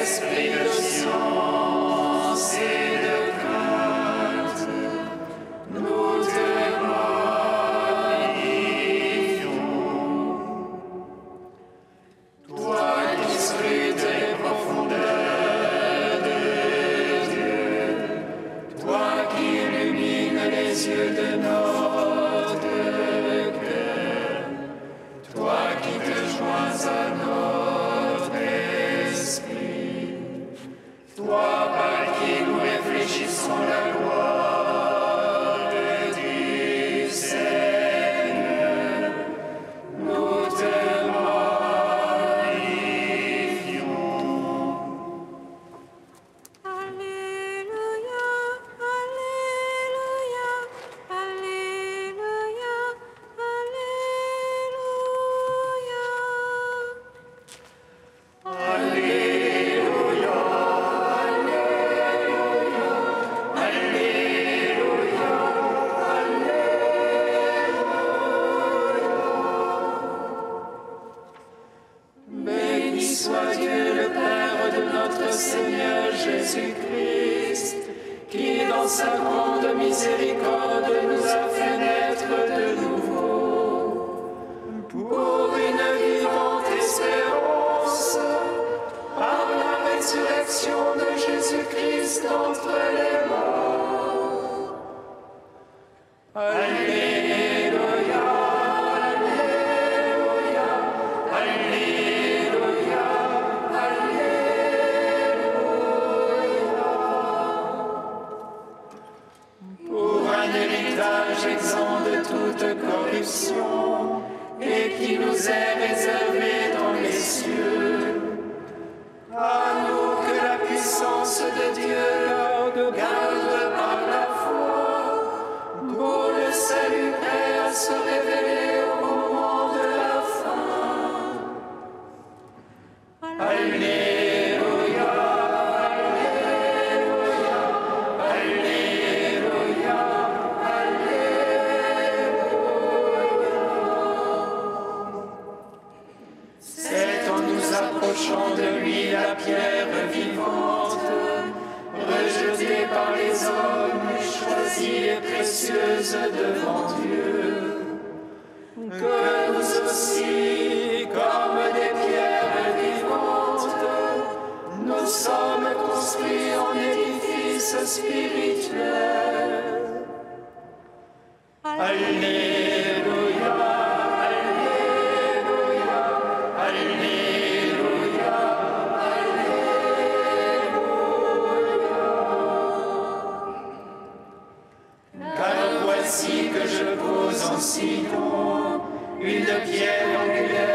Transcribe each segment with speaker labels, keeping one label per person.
Speaker 1: esprit de science et de crainte, nous te glorifions. Toi qui scrutes les profondeurs de Dieu, toi qui illumines les yeux de notre cœur, toi qui te joins à notre esprit, toi par qui nous réfléchissons la gloire du Seigneur, nous te glorifions.
Speaker 2: Alléluia, Alléluia, Alléluia, Alléluia.
Speaker 1: Béni soit Dieu le Père de notre Seigneur Jésus-Christ, qui dans sa grande miséricorde nous a fait naître de nouveau, pour une vivante espérance, par la résurrection de Jésus-Christ d'entre les morts. Alléluia, Alléluia, Alléluia, Alléluia. Pour un héritage exempt de toute corruption et qui nous est réservé dans les cieux, à nous que la puissance de Dieu garde par la foi, pour le salut prêt à se révéler au moment de la fin. Alléluia, Alléluia, Alléluia, Alléluia. C'est en nous approchant de lui la pierre vivante, rejetée par les hommes, choisie et précieuse devant Dieu, que nous aussi, comme des pierres vivantes, nous sommes construits en édifice spirituel. Alléluia, Alléluia, Alléluia, Alléluia. Car voici que je pose en Sion une pierre angulaire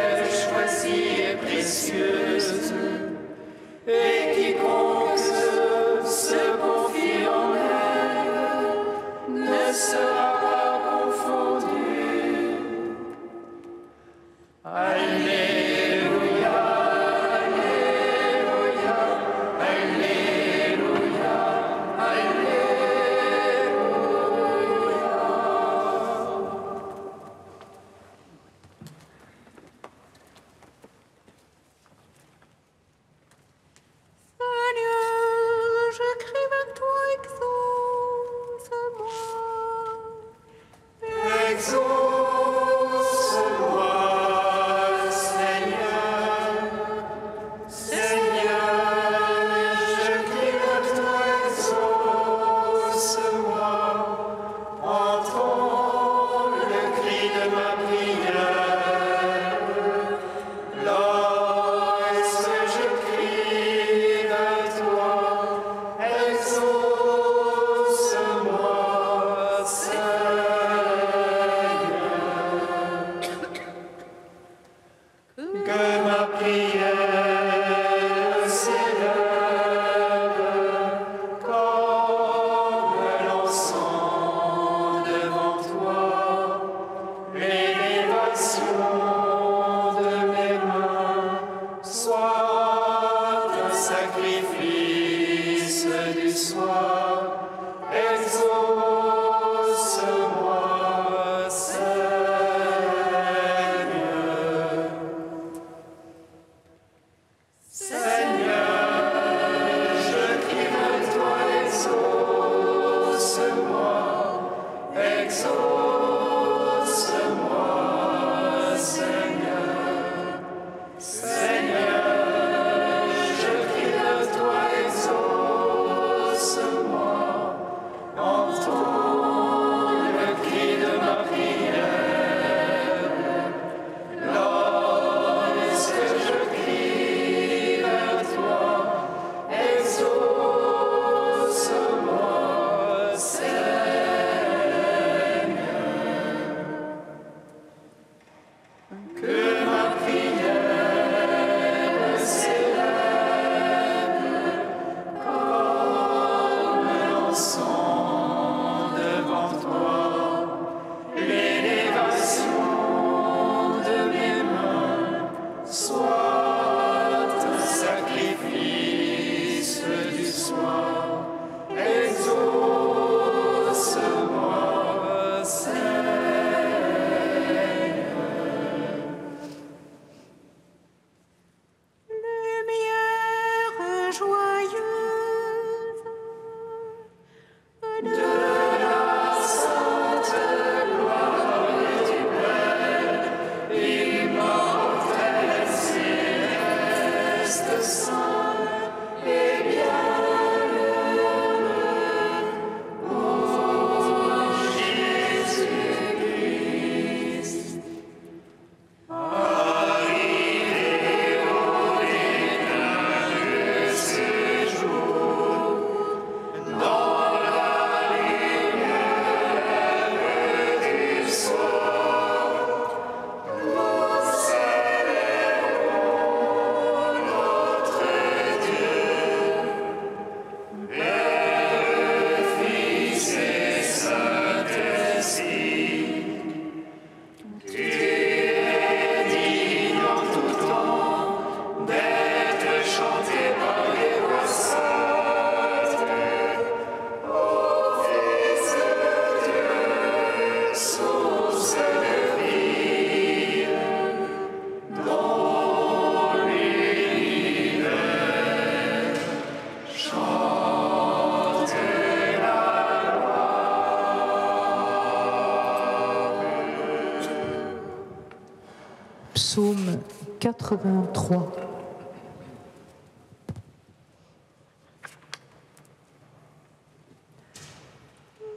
Speaker 1: chanter par les voix saintes, ô Fils de Dieu, source de vie, dans l'univers, chantez la
Speaker 3: Psaume 83.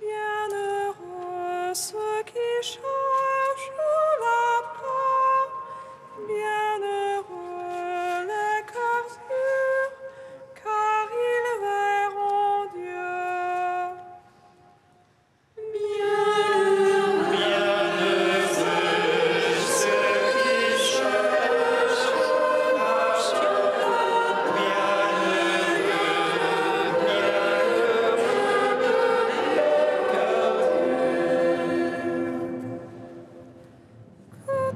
Speaker 4: Bienheureux ceux qui cherchent la paix, bienheureux les cœurs purs, car ils verront Dieu.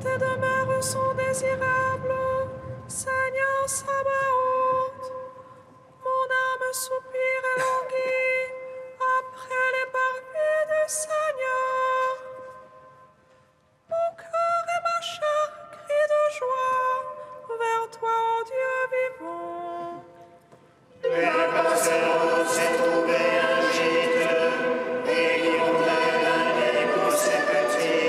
Speaker 4: Tes demeures sont désirables, Seigneur Sabaoth. Mon âme soupire et languit après les parvis du Seigneur. Mon cœur et ma chair crient de joie vers toi, ô Dieu vivant.
Speaker 1: Les passerelles s'est trouvé un gîte, et ils ont un nid pour ses petits.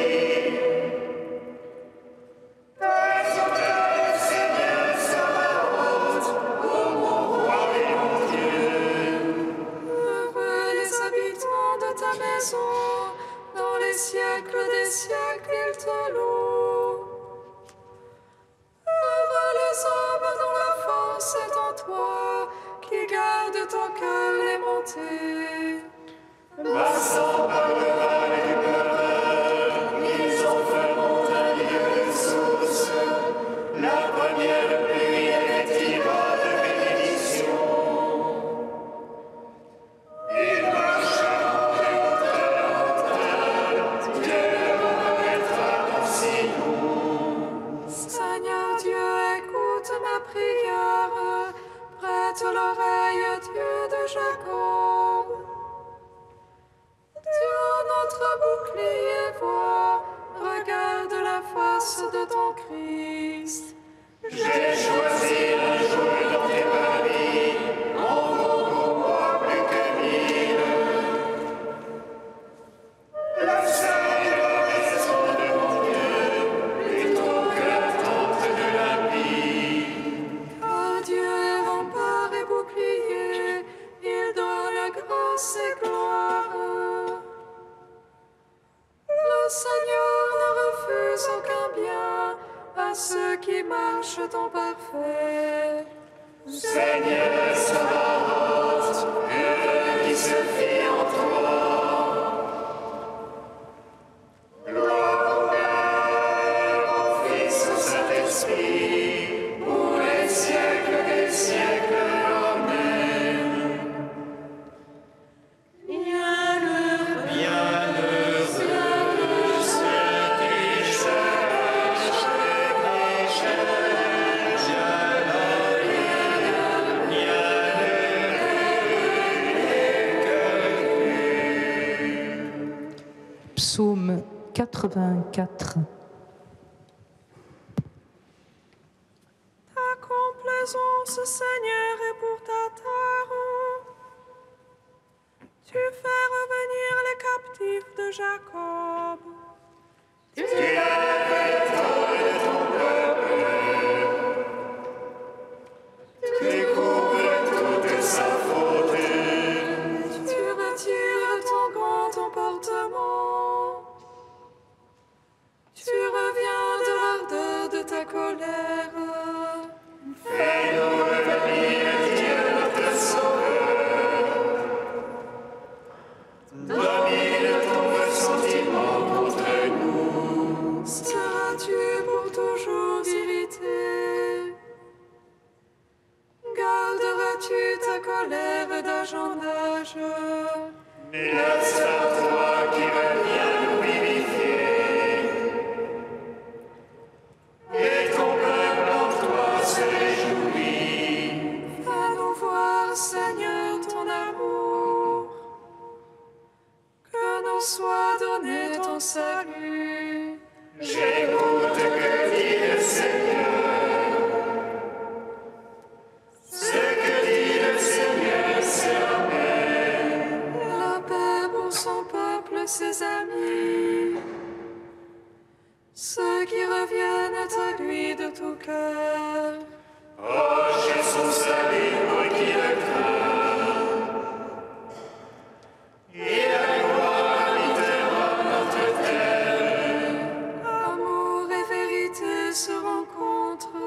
Speaker 1: Tes hôtels, Seigneur Sabaoth, ô mon roi et mon Dieu.
Speaker 4: Heureux les habitants de ta maison, dans les siècles des siècles ils te louent. Heureux les hommes dont la force est en toi, qui gardent ton calme et montées.
Speaker 1: Passant par le val du pleureur, ils en feront un lieu de source. La première pluie effectiva de bénédiction. Il marcha de hauteur en hauteur, Dieu le remettra dans Sion.
Speaker 4: Seigneur Dieu, écoute ma prière, prête l'oreille, Dieu de Jacob. Dieu, notre bouclier, vois, regarde la face de ton Christ.
Speaker 1: J'ai choisi un jour dans tes parvis, en vaut pour moi plus que 1000. La seule est la maison de mon Dieu, plutôt que la tente de l'impie.
Speaker 4: Car Dieu est rempart et bouclier, il donne grâce et gloire. Le Seigneur ne refuse aucun bien à ceux qui marchent en parfait.
Speaker 1: Seigneur Sabaoth, heureux qui se fie en toi. Gloire au Père, au Fils, au Saint-Esprit, pour les siècles des siècles. Amen. Bienheureux ceux qui cherchent
Speaker 3: Psaume 84.
Speaker 4: Ta complaisance, Seigneur, est pour ta terre. Tu fais revenir les captifs de Jacob.
Speaker 1: Tu couvres toute sa faute.
Speaker 4: Tu retires ton grand emportement. Tu reviens de l'ardeur de ta colère.
Speaker 1: Fais-nous revenir, Dieu notre Sauveur. Domine ton ressentiment contre nous.
Speaker 4: Seras-tu pour toujours irrité? Garderas-tu ta colère d'âge en âge?
Speaker 1: Grâce à toi qui reviens nous vivifier. Et ton peuple en toi se réjouit.
Speaker 4: soit donné ton salut.
Speaker 2: J'écoute que dit le Seigneur. Ce que dit le Seigneur, c'est Amen.
Speaker 4: La paix pour son peuple, ses amis, ceux qui reviennent à lui de tout cœur.
Speaker 2: Proche est son salut pour qui le craint. Et la gloire habitera notre terre.
Speaker 4: Amour et vérité se rencontrent,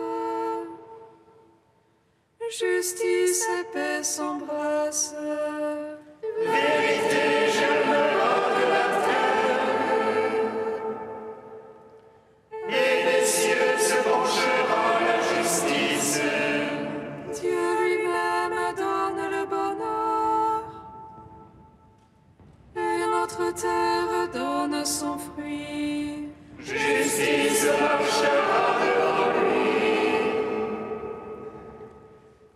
Speaker 4: justice et paix s'embrassent.
Speaker 2: Vérité germera de la terre. Et des cieux se penchera la justice.
Speaker 4: Dieu lui-même donne le bonheur, et notre terre donne son fruit.
Speaker 2: Justice marchera devant lui.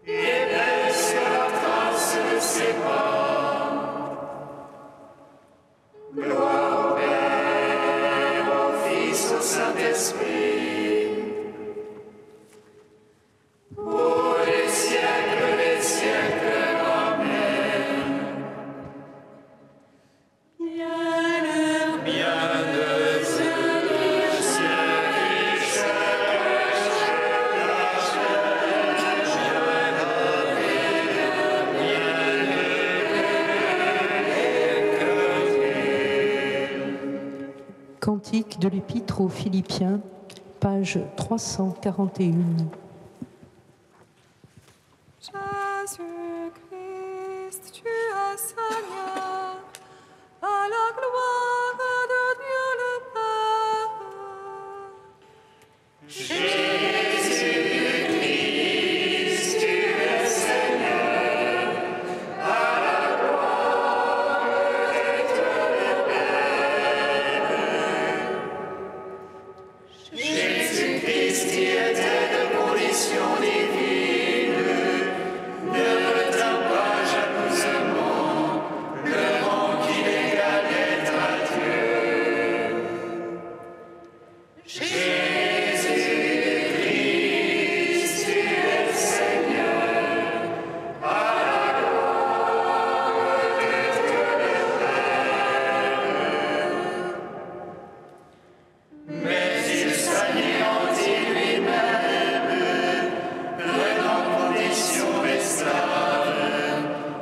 Speaker 2: Et paix sur la trace de ses pas. Gloire au Père, au Fils, au Saint-Esprit. Pour les siècles des siècles. Amen.
Speaker 3: Cantique de l'Épître aux Philippiens, page 341.
Speaker 4: Jésus-Christ, tu es Seigneur, à la gloire de Dieu le Père.
Speaker 2: Jésus-Christ, tu es Seigneur, à la gloire de Dieu le Père. Jésus-Christ, qui était de condition divine, ne retint pas jalousement le rang qu'il égalait à Dieu. Jésus-Christ, tu es Seigneur, à la gloire de Dieu le Père. Mais il s'anéantit lui-même, prenant condition d'esclave,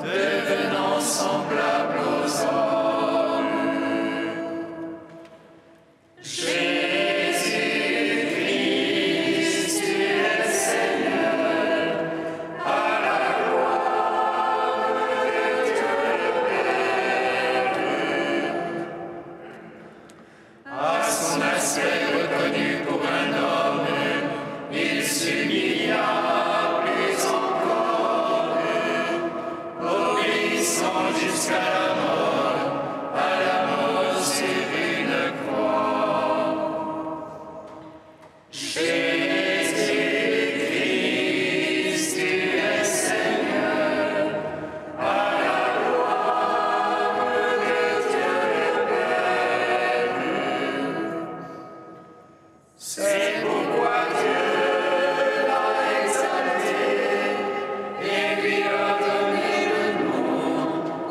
Speaker 2: devenant semblable aux hommes. Jésus-Christ, tu es Seigneur, à la gloire de Dieu le Père. À son aspect reconnu pour un homme, il s'humilia plus encore, obéissant jusqu'à la mort sur une croix. Jésus-Christ, tu es Seigneur, à la gloire de Dieu le Père. C'est pourquoi Dieu l'a exalté et lui a donné le nom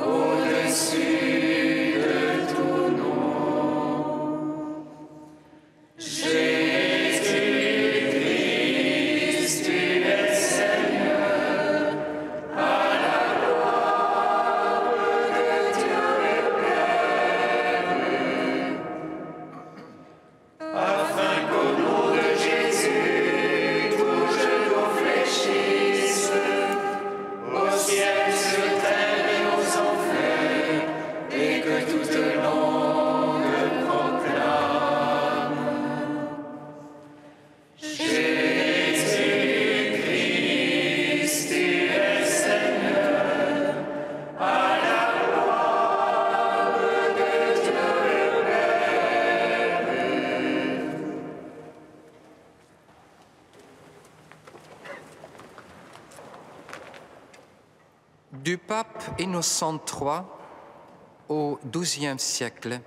Speaker 2: au-dessus de tout nom. Jésus-Christ, tu es Seigneur, à la gloire de Dieu le Père. Afin qu'au nom de Jésus, tout genou fléchisse, au ciel, sur terre et aux enfers, et que toute langue proclame. Jésus-Christ, tu es Seigneur, à la gloire de Dieu le Père.
Speaker 5: Du pape Innocent III au XIIe siècle.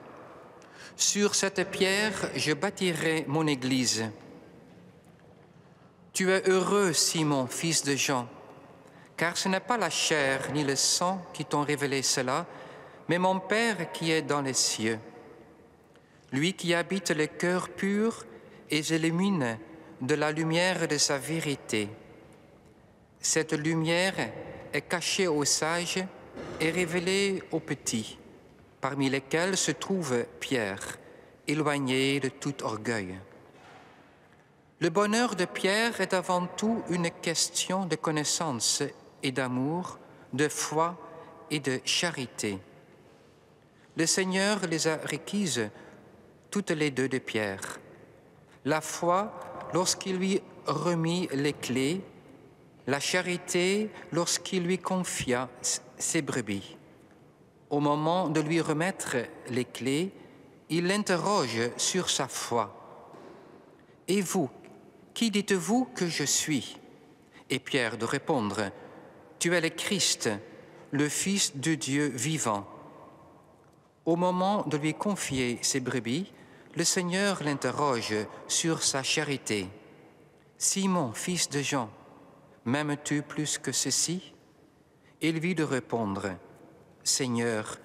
Speaker 5: Sur cette pierre, je bâtirai mon église. Tu es heureux, Simon, fils de Jean, car ce n'est pas la chair ni le sang qui t'ont révélé cela, mais mon Père qui est dans les cieux. Lui qui habite le cœur pur et illumine de la lumière de sa vérité. Cette lumière est cachée aux sages et révélée aux petits, parmi lesquels se trouve Pierre, éloigné de tout orgueil. Le bonheur de Pierre est avant tout une question de connaissance et d'amour, de foi et de charité. Le Seigneur les a requises toutes les deux de Pierre. La foi lorsqu'il lui remit les clés, la charité lorsqu'il lui confia ses brebis. Au moment de lui remettre les clés, il l'interroge sur sa foi. « Et vous, qui dites-vous que je suis ?» Et Pierre de répondre, « Tu es le Christ, le Fils de Dieu vivant. » Au moment de lui confier ses brebis, le Seigneur l'interroge sur sa charité. « Simon, fils de Jean, m'aimes-tu plus que ceci ?» Et lui de répondre, « Seigneur,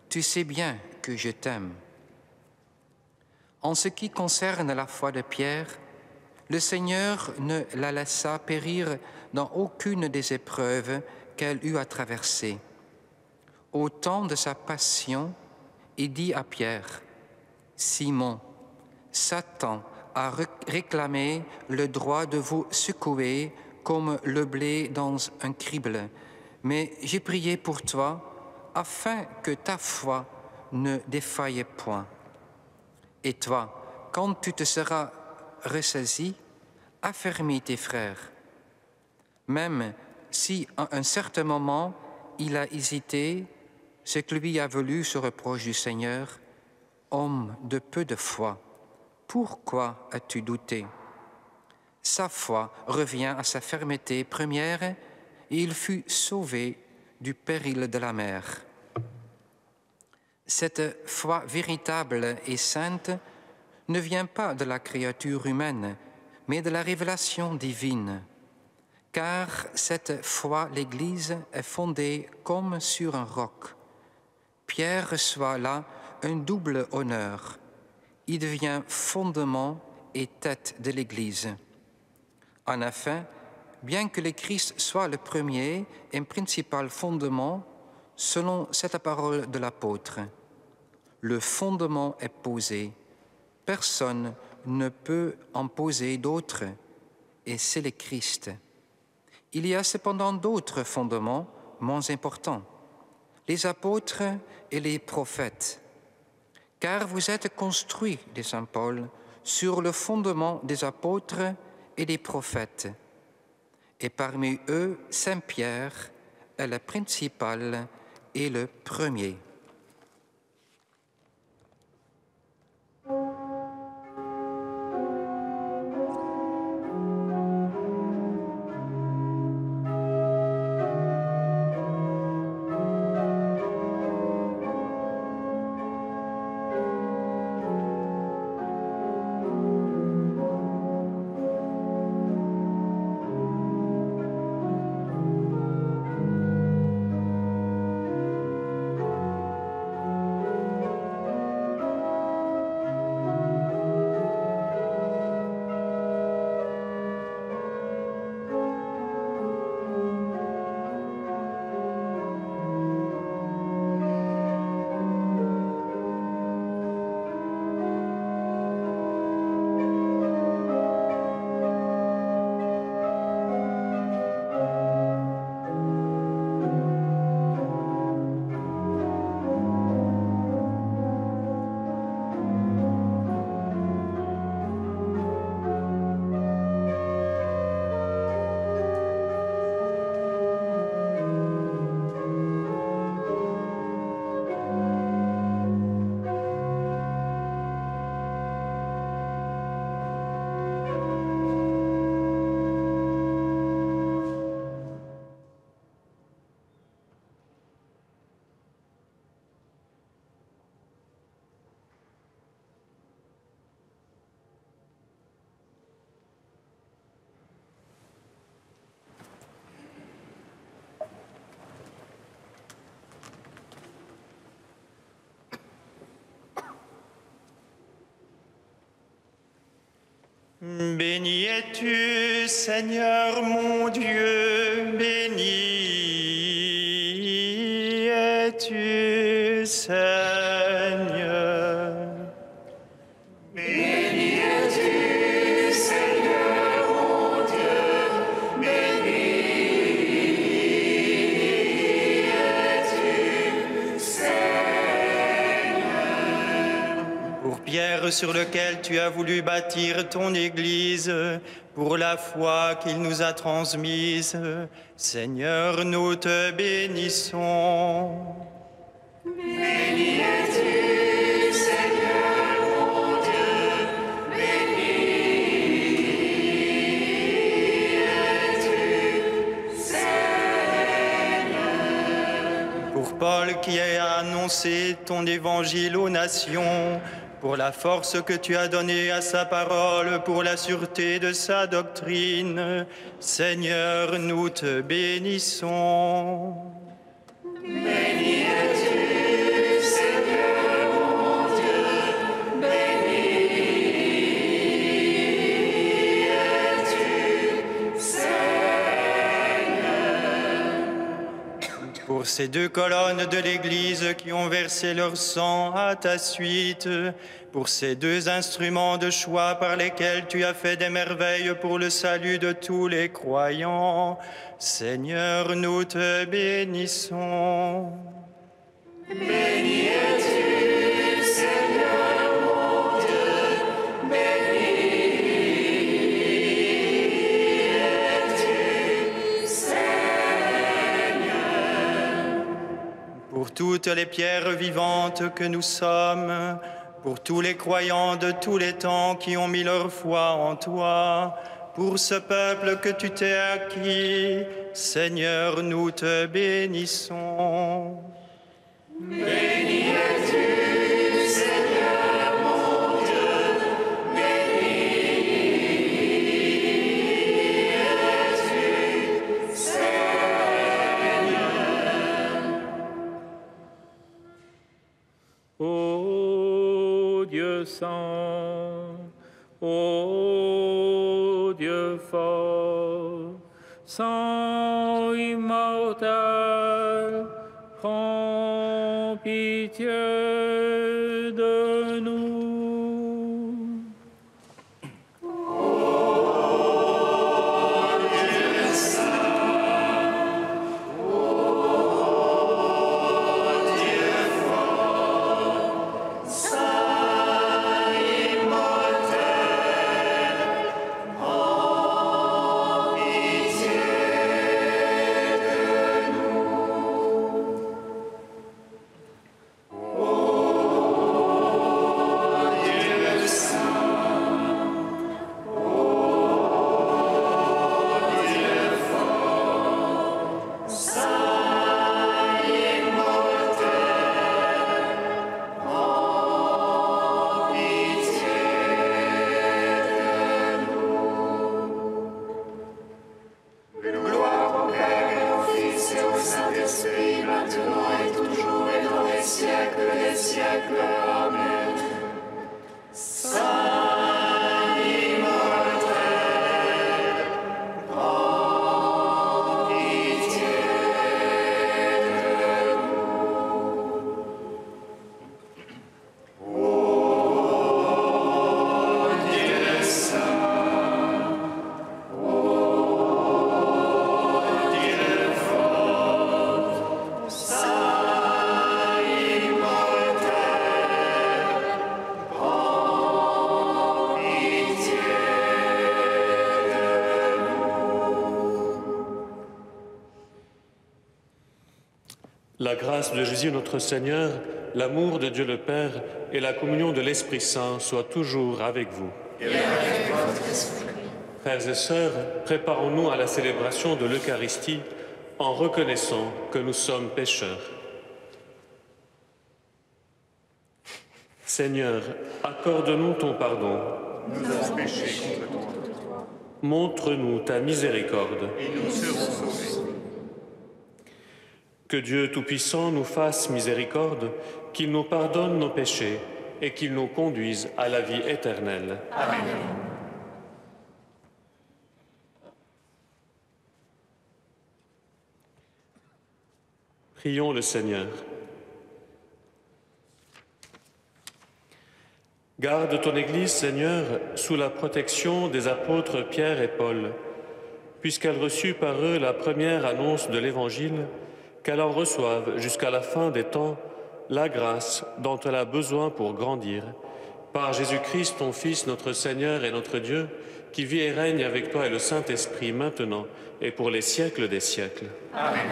Speaker 5: tu sais bien que je t'aime. » En ce qui concerne la foi de Pierre, le Seigneur ne la laissa périr dans aucune des épreuves qu'elle eut à traverser. Au temps de sa passion, il dit à Pierre, « Simon, Satan a réclamé le droit de vous secouer comme le blé dans un crible, mais j'ai prié pour toi afin que ta foi ne défaille point. Et toi, quand tu te seras ressaisi, affermis tes frères. » Même si à un certain moment il a hésité, ce que lui a voulu se reproche du Seigneur, « Homme de peu de foi, pourquoi as-tu douté ?» Sa foi revient à sa fermeté première et il fut sauvé du péril de la mer. Cette foi véritable et sainte ne vient pas de la créature humaine, mais de la révélation divine. Car cette foi, l'Église, est fondée comme sur un roc. Pierre reçoit là un double honneur. Il devient fondement et tête de l'Église. En effet, bien que le Christ soit le premier et principal fondement, selon cette parole de l'apôtre, le fondement est posé, personne ne peut en poser d'autre, et c'est le Christ. Il y a cependant d'autres fondements moins importants, les apôtres et les prophètes, car vous êtes construits, dit saint Paul, sur le fondement des apôtres et des prophètes. Et parmi eux, saint Pierre est le principal et le premier.
Speaker 6: Béni es-tu, Seigneur mon Dieu, béni es-tu, Seigneur.
Speaker 1: Béni es-tu, Seigneur mon Dieu, béni es-tu, Seigneur.
Speaker 6: Pour Pierre sur lequel tu as voulu bâtir ton Église, pour la foi qu'il nous a transmise, Seigneur, nous te bénissons.
Speaker 1: Béni es-tu, Seigneur mon Dieu, béni es-tu, Seigneur.
Speaker 6: Pour Paul qui a annoncé ton évangile aux nations, pour la force que tu as donnée à sa parole, pour la sûreté de sa doctrine, Seigneur, nous te bénissons.
Speaker 1: Béni es-tu, Seigneur mon Dieu, béni es-tu, Seigneur.
Speaker 6: Pour ces deux colonnes de l'Église qui ont versé leur sang à ta suite, pour ces deux instruments de choix par lesquels tu as fait des merveilles pour le salut de tous les croyants, Seigneur, nous te bénissons.
Speaker 1: Béni es-tu, Seigneur mon Dieu, béni es-tu, Seigneur.
Speaker 6: Pour toutes les pierres vivantes que nous sommes, pour tous les croyants de tous les temps qui ont mis leur foi en toi, pour ce peuple que tu t'es acquis, Seigneur, nous te bénissons.
Speaker 1: Béni es-tu, Seigneur mon Dieu, béni es-tu, Seigneur.
Speaker 2: Ô Dieu saint, ô Dieu fort, saint immortel, prends pitié de nous.
Speaker 1: Gloire au Père et au Fils et au Saint-Esprit, maintenant et toujours et dans les siècles des siècles. Amen. Saint immortel, prends pitié de nous. Ô Dieu saint, Dieu fort, saint immortel, prends pitié de nous.
Speaker 7: La grâce de Jésus notre Seigneur, l'amour de Dieu le Père et la communion de l'Esprit Saint soient toujours avec vous. Frères et sœurs, préparons-nous à la célébration de l'Eucharistie en reconnaissant que nous sommes pécheurs. Seigneur, accorde-nous ton pardon.
Speaker 8: Nous avons péché contre toi,
Speaker 7: Montre-nous ta miséricorde.
Speaker 8: et nous serons sauvés.
Speaker 7: Que Dieu Tout-Puissant nous fasse miséricorde, qu'il nous pardonne nos péchés et qu'il nous conduise à la vie éternelle.
Speaker 8: Amen.
Speaker 7: Prions le Seigneur. Garde ton Église, Seigneur, sous la protection des apôtres Pierre et Paul, puisqu'elle reçut par eux la première annonce de l'Évangile, qu'elle en reçoive jusqu'à la fin des temps la grâce dont elle a besoin pour grandir. Par Jésus-Christ, ton Fils, notre Seigneur et notre Dieu, qui vit et règne avec toi et le Saint-Esprit maintenant et pour les siècles des siècles.
Speaker 1: Amen.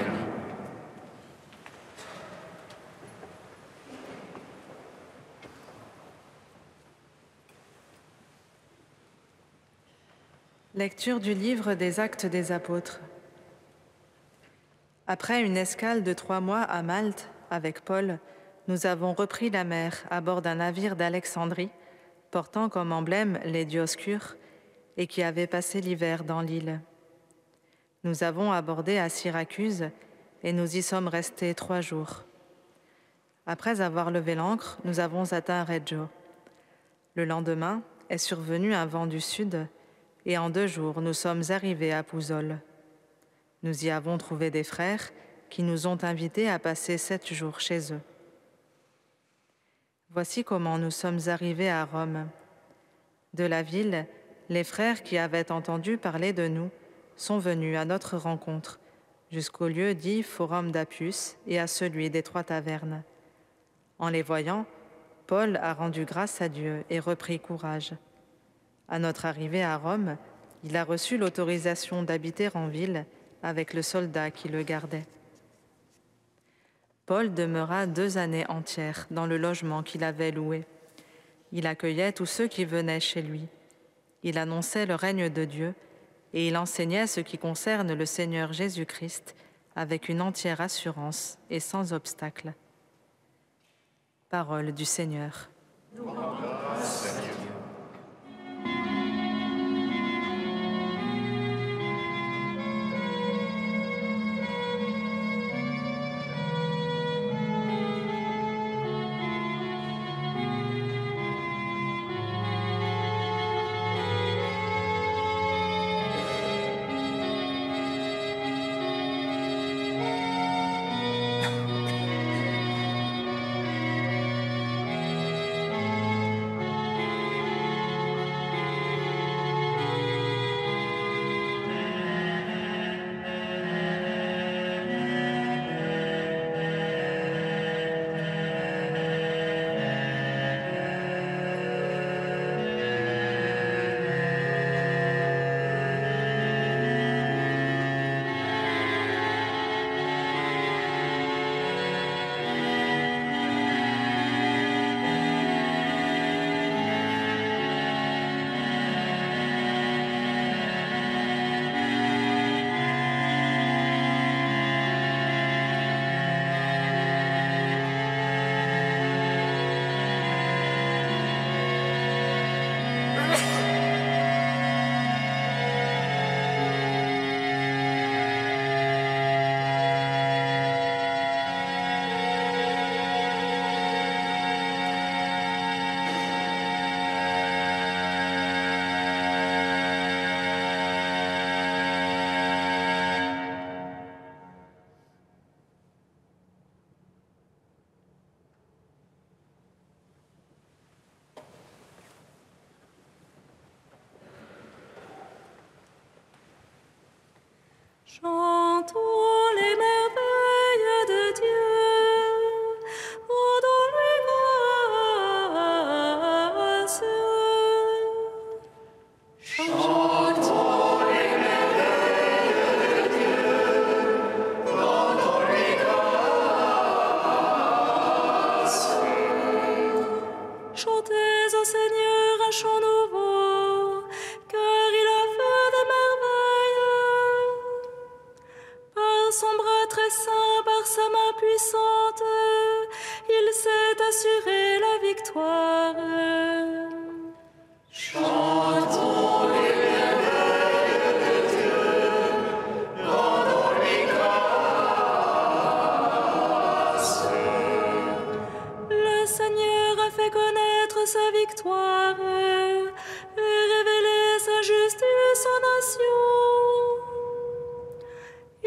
Speaker 9: Lecture du livre des Actes des Apôtres. Après une escale de 3 mois à Malte, avec Paul, nous avons repris la mer à bord d'un navire d'Alexandrie, portant comme emblème les Dioscures, et qui avait passé l'hiver dans l'île. Nous avons abordé à Syracuse, et nous y sommes restés 3 jours. Après avoir levé l'ancre, nous avons atteint Reggio. Le lendemain est survenu un vent du sud, et en 2 jours, nous sommes arrivés à Pouzole. Nous y avons trouvé des frères qui nous ont invités à passer 7 jours chez eux. Voici comment nous sommes arrivés à Rome. De la ville, les frères qui avaient entendu parler de nous sont venus à notre rencontre, jusqu'au lieu dit Forum d'Appius et à celui des 3 tavernes. En les voyant, Paul a rendu grâce à Dieu et repris courage. À notre arrivée à Rome, il a reçu l'autorisation d'habiter en ville avec le soldat qui le gardait. Paul demeura 2 années entières dans le logement qu'il avait loué. Il accueillait tous ceux qui venaient chez lui. Il annonçait le règne de Dieu et il enseignait ce qui concerne le Seigneur Jésus-Christ avec une entière assurance et sans obstacle. Parole du Seigneur.
Speaker 4: Chantons les merveilles de Dieu, rendons-lui grâce. Chantons les merveilles de Dieu, rendons-lui grâce. Chantez au Seigneur un chant nouveau, car il a fait des merveilles. Par son bras très saint, par sa main puissante, il s'est assuré la victoire. Chantons les merveilles de Dieu, rendons-lui grâce. Le Seigneur a fait connaître sa victoire et révélé sa justice aux nations.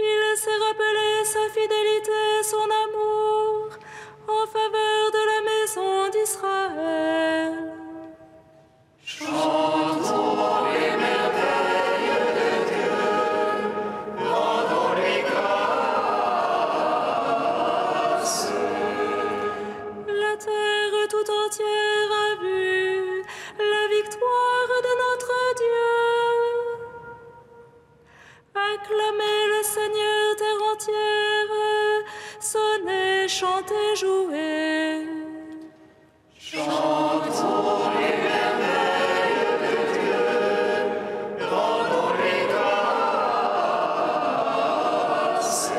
Speaker 4: Il s'est rappelé sa fidélité, son amour en faveur de la maison d'Israël.
Speaker 1: Chantons les merveilles de Dieu, rendons-lui grâce.
Speaker 4: La terre tout entière a vu la victoire de notre Dieu. Acclamez le Seigneur, terre entière, sonnez, chantez, jouez.
Speaker 1: Chantons les merveilles de Dieu, rendons-lui grâce.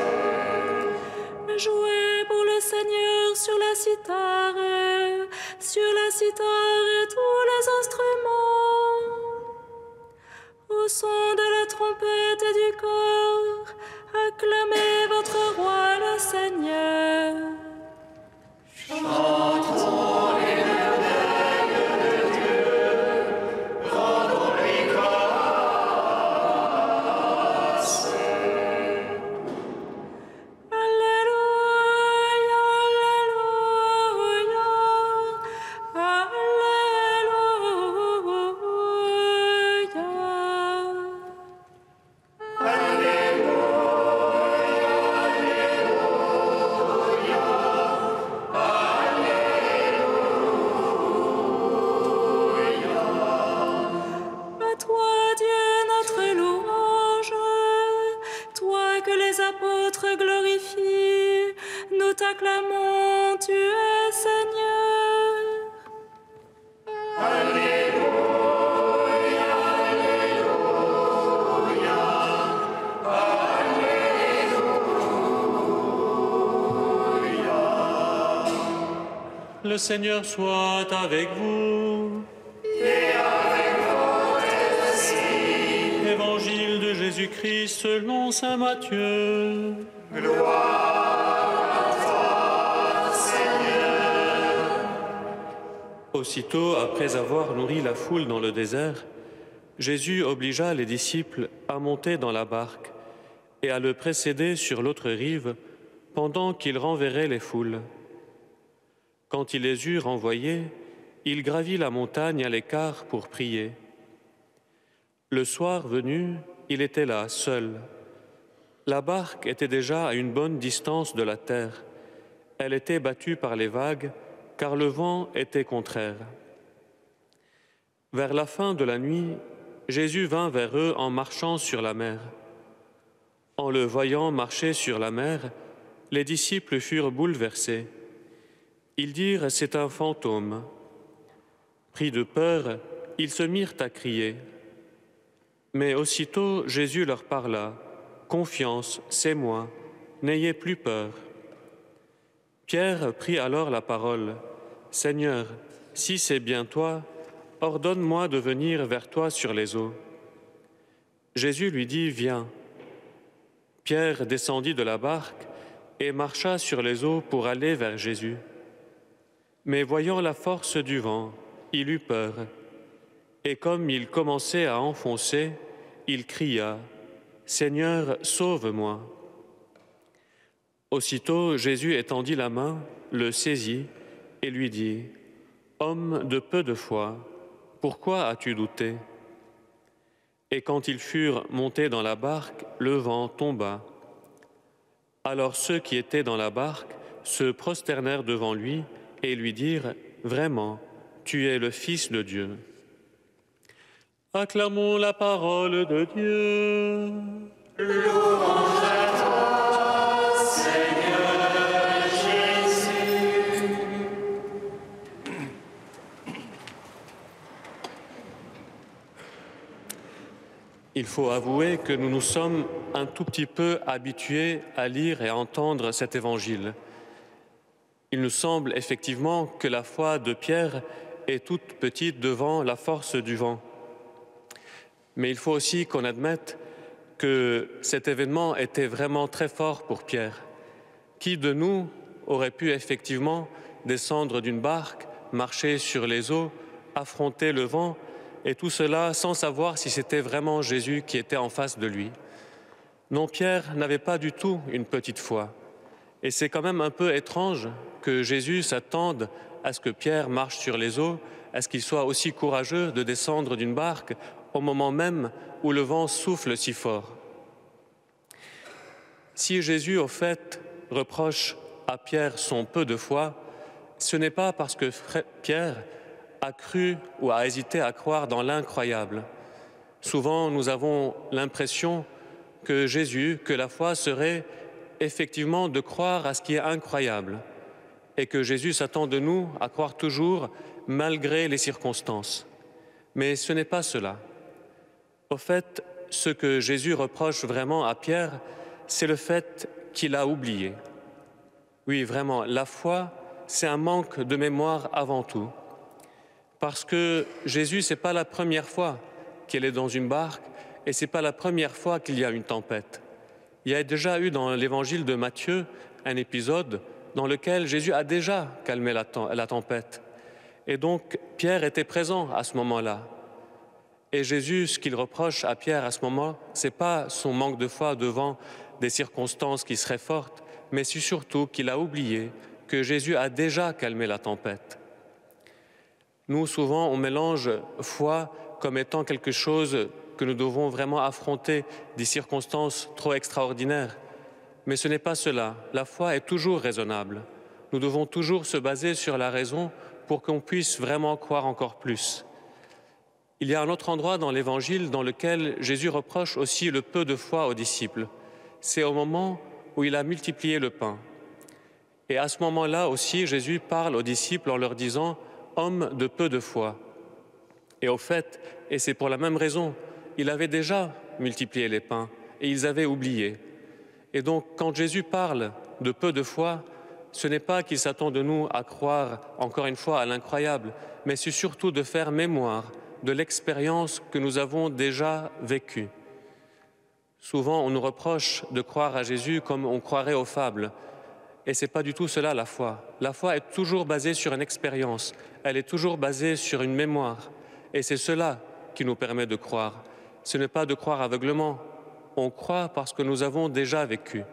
Speaker 4: Jouez pour le Seigneur sur la cithare et tous les instruments. Au son de la trompette et du cor, acclamez votre roi le Seigneur.
Speaker 1: Chantons les merveilles de Dieu, rendons-lui grâce.
Speaker 4: Alléluia, Alléluia, Alléluia. À toi, Dieu, notre louange, toi que les apôtres glorifient, nous t'acclamons, tu es Seigneur.
Speaker 7: Le Seigneur soit avec vous.
Speaker 1: Et avec votre esprit,
Speaker 7: Évangile de Jésus-Christ selon saint Matthieu.
Speaker 1: gloire à toi, Seigneur.
Speaker 7: Aussitôt, après avoir nourri la foule dans le désert, Jésus obligea les disciples à monter dans la barque et à le précéder sur l'autre rive pendant qu'il renverrait les foules. Quand il les eut renvoyés, il gravit la montagne à l'écart pour prier. Le soir venu, il était là, seul. La barque était déjà à une bonne distance de la terre. Elle était battue par les vagues, car le vent était contraire. Vers la fin de la nuit, Jésus vint vers eux en marchant sur la mer. En le voyant marcher sur la mer, les disciples furent bouleversés. Ils dirent « C'est un fantôme ». Pris de peur, ils se mirent à crier. Mais aussitôt Jésus leur parla « Confiance, c'est moi, n'ayez plus peur ». Pierre prit alors la parole « Seigneur, si c'est bien toi, ordonne-moi de venir vers toi sur les eaux. » Jésus lui dit « Viens ». Pierre descendit de la barque et marcha sur les eaux pour aller vers Jésus. Mais voyant la force du vent, il eut peur, et comme il commençait à enfoncer, il cria « Seigneur, sauve-moi !» Aussitôt Jésus étendit la main, le saisit et lui dit « Homme de peu de foi, pourquoi as-tu douté ?» Et quand ils furent montés dans la barque, le vent tomba. Alors ceux qui étaient dans la barque se prosternèrent devant lui et lui dirent « Vraiment, tu es le Fils de Dieu. » Acclamons la parole de Dieu.
Speaker 1: Louange à toi, Seigneur Jésus.
Speaker 7: Il faut avouer que nous nous sommes un tout petit peu habitués à lire et à entendre cet évangile. Il nous semble effectivement que la foi de Pierre est toute petite devant la force du vent. Mais il faut aussi qu'on admette que cet événement était vraiment très fort pour Pierre. Qui de nous aurait pu effectivement descendre d'une barque, marcher sur les eaux, affronter le vent, et tout cela sans savoir si c'était vraiment Jésus qui était en face de lui? Non, Pierre n'avait pas du tout une petite foi. Et c'est quand même un peu étrange que Jésus s'attende à ce que Pierre marche sur les eaux, à ce qu'il soit aussi courageux de descendre d'une barque au moment même où le vent souffle si fort. Si Jésus, au fait, reproche à Pierre son peu de foi, ce n'est pas parce que Pierre a cru ou a hésité à croire dans l'incroyable. Souvent, nous avons l'impression que la foi serait effectivement de croire à ce qui est incroyable et que Jésus s'attend de nous à croire toujours malgré les circonstances. Mais ce n'est pas cela. Au fait, ce que Jésus reproche vraiment à Pierre, c'est le fait qu'il a oublié. Oui, vraiment, la foi, c'est un manque de mémoire avant tout. Parce que Jésus, ce n'est pas la première fois qu'il est dans une barque et ce n'est pas la première fois qu'il y a une tempête. Il y a déjà eu dans l'évangile de Matthieu un épisode dans lequel Jésus a déjà calmé la tempête. Et donc, Pierre était présent à ce moment-là. Et Jésus, ce qu'il reproche à Pierre à ce moment, ce n'est pas son manque de foi devant des circonstances qui seraient fortes, mais c'est surtout qu'il a oublié que Jésus a déjà calmé la tempête. Nous, souvent, on mélange foi comme étant quelque chose que nous devons vraiment affronter, des circonstances trop extraordinaires. Mais ce n'est pas cela. La foi est toujours raisonnable. Nous devons toujours se baser sur la raison pour qu'on puisse vraiment croire encore plus. Il y a un autre endroit dans l'Évangile dans lequel Jésus reproche aussi le peu de foi aux disciples. C'est au moment où il a multiplié le pain. Et à ce moment-là aussi, Jésus parle aux disciples en leur disant « Hommes de peu de foi ». Et au fait, et c'est pour la même raison, il avait déjà multiplié les pains et ils avaient oublié. Et donc, quand Jésus parle de peu de foi, ce n'est pas qu'il s'attend de nous à croire, encore une fois, à l'incroyable, mais c'est surtout de faire mémoire de l'expérience que nous avons déjà vécue. Souvent, on nous reproche de croire à Jésus comme on croirait aux fables. Et ce n'est pas du tout cela, la foi. La foi est toujours basée sur une expérience. Elle est toujours basée sur une mémoire. Et c'est cela qui nous permet de croire. Ce n'est pas de croire aveuglement. On croit parce que nous avons déjà vécu.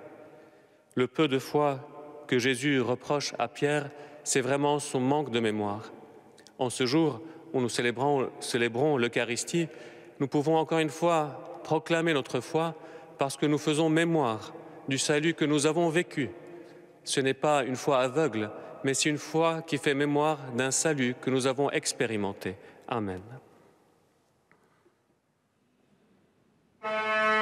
Speaker 7: Le peu de foi que Jésus reproche à Pierre, c'est vraiment son manque de mémoire. En ce jour où nous célébrons l'Eucharistie, nous pouvons encore une fois proclamer notre foi parce que nous faisons mémoire du salut que nous avons vécu. Ce n'est pas une foi aveugle, mais c'est une foi qui fait mémoire d'un salut que nous avons expérimenté. Amen.
Speaker 2: Amen.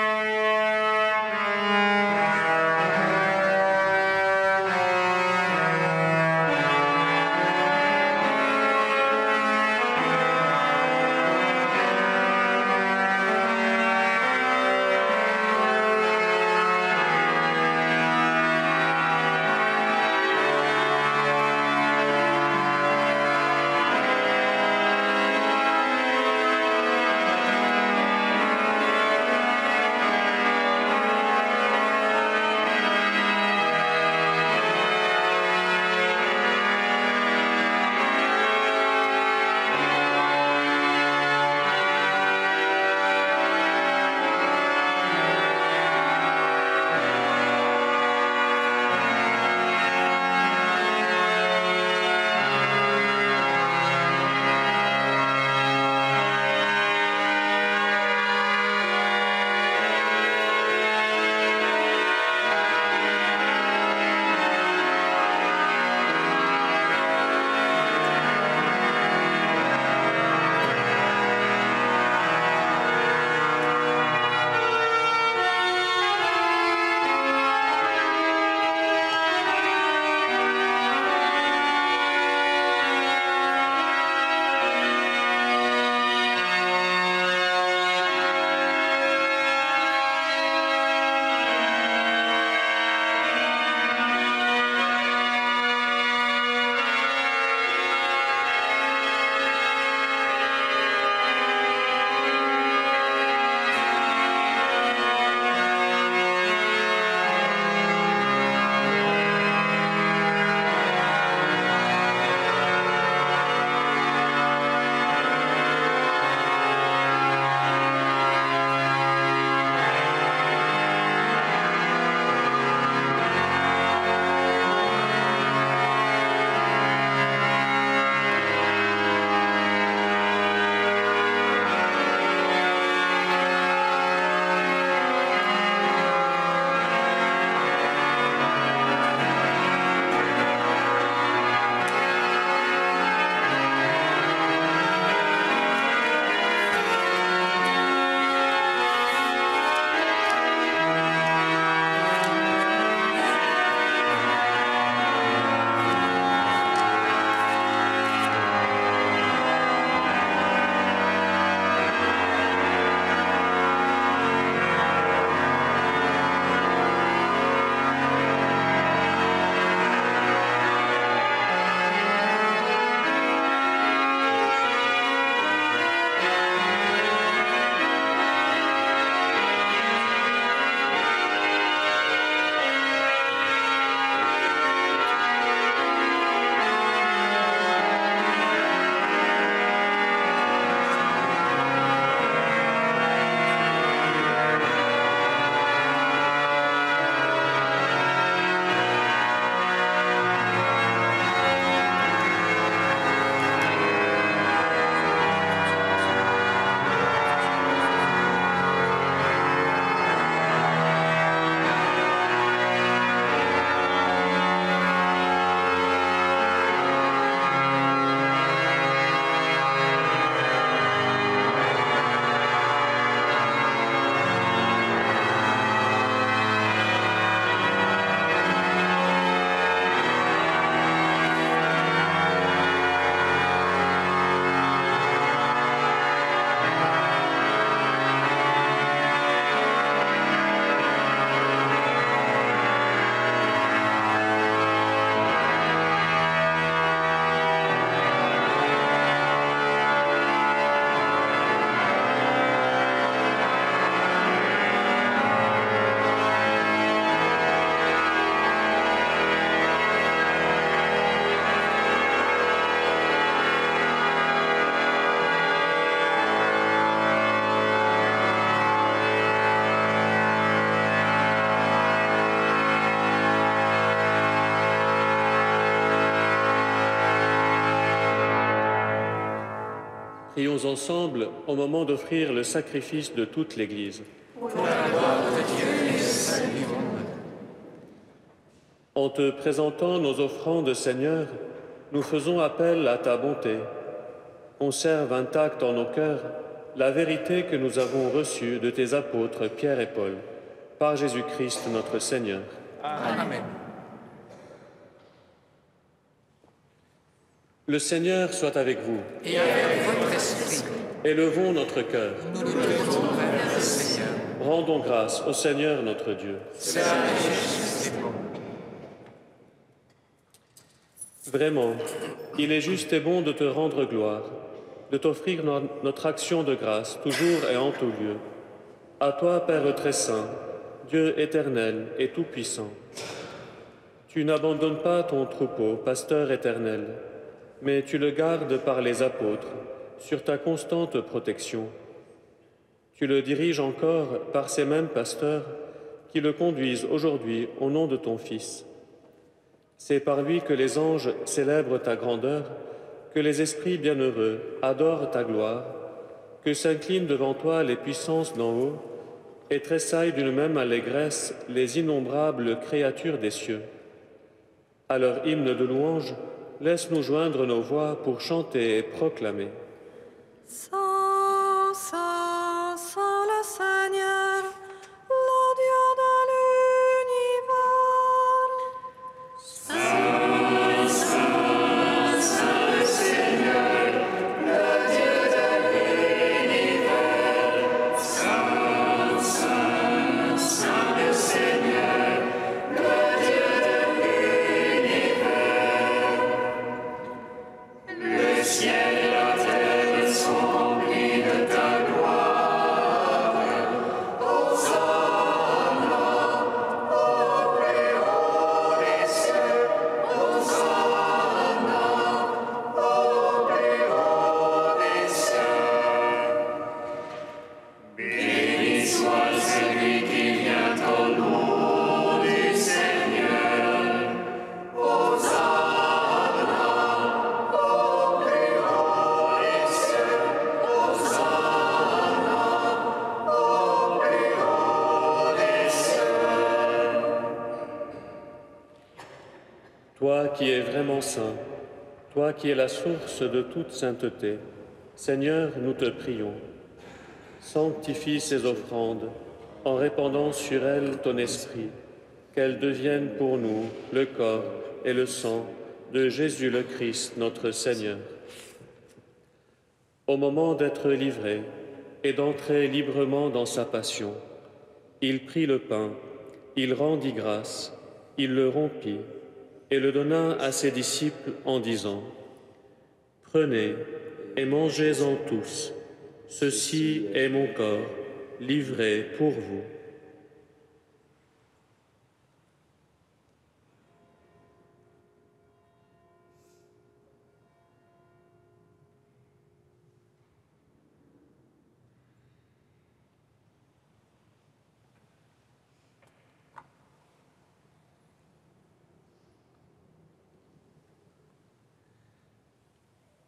Speaker 7: Prions ensemble au moment d'offrir le sacrifice de toute l'Église.
Speaker 5: Pour la gloire de Dieu et le salut du monde.
Speaker 7: En te présentant nos offrandes, Seigneur, nous faisons appel à ta bonté. Conserve intacte en nos cœurs la vérité que nous avons reçue de tes apôtres Pierre et Paul, par Jésus-Christ notre Seigneur.
Speaker 5: Amen.
Speaker 7: Le Seigneur soit avec vous.
Speaker 5: Et avec votre esprit,
Speaker 7: Élevons notre cœur.
Speaker 5: nous nous tournons vers le Seigneur.
Speaker 7: Rendons grâce au Seigneur notre Dieu.
Speaker 5: C'est la juste et bon.
Speaker 7: Vraiment, il est juste et bon de te rendre gloire, de t'offrir notre action de grâce, toujours et en tout lieu. À toi, Père très saint, Dieu éternel et tout-puissant. Tu n'abandonnes pas ton troupeau, pasteur éternel, mais tu le gardes par les apôtres, sur ta constante protection. Tu le diriges encore par ces mêmes pasteurs qui le conduisent aujourd'hui au nom de ton Fils. C'est par lui que les anges célèbrent ta grandeur, que les esprits bienheureux adorent ta gloire, que s'inclinent devant toi les puissances d'en haut et tressaillent d'une même allégresse les innombrables créatures des cieux. À leur hymne de louange, laisse-nous joindre nos voix pour chanter et proclamer.
Speaker 4: Saint, Saint, Saint le Seigneur, le Dieu de l'univers.
Speaker 2: Saint, Saint, Saint le Seigneur, le Dieu de l'univers. Saint, Saint, Saint le Seigneur, le Dieu de l'univers. Le ciel et la terre sont remplis de ta gloire. Hosanna au plus haut des cieux. Hosanna au plus haut des cieux. Béni soit celui qui vient au nom du Seigneur. Hosanna au plus haut des cieux. Hosanna au plus haut des cieux.
Speaker 7: Toi qui es vraiment saint, toi qui es la source de toute sainteté, Seigneur, nous te prions. Sanctifie ces offrandes en répandant sur elles ton esprit, qu'elles deviennent pour nous le corps et le sang de Jésus le Christ, notre Seigneur. Au moment d'être livré et d'entrer librement dans sa passion, il prit le pain, il rendit grâce, il le rompit et le donna à ses disciples en disant : « Prenez et mangez-en tous, ceci est mon corps, livré pour vous. »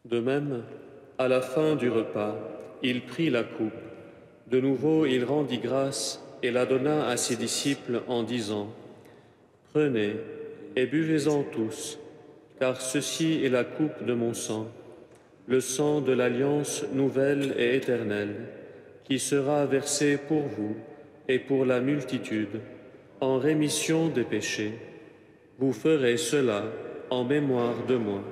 Speaker 7: De même, à la fin du repas, il prit la coupe. De nouveau, il rendit grâce et la donna à ses disciples en disant : « Prenez et buvez-en tous, car ceci est la coupe de mon sang, le sang de l'alliance nouvelle et éternelle, qui sera versé pour vous et pour la multitude, en rémission des péchés. Vous ferez cela en mémoire de moi. »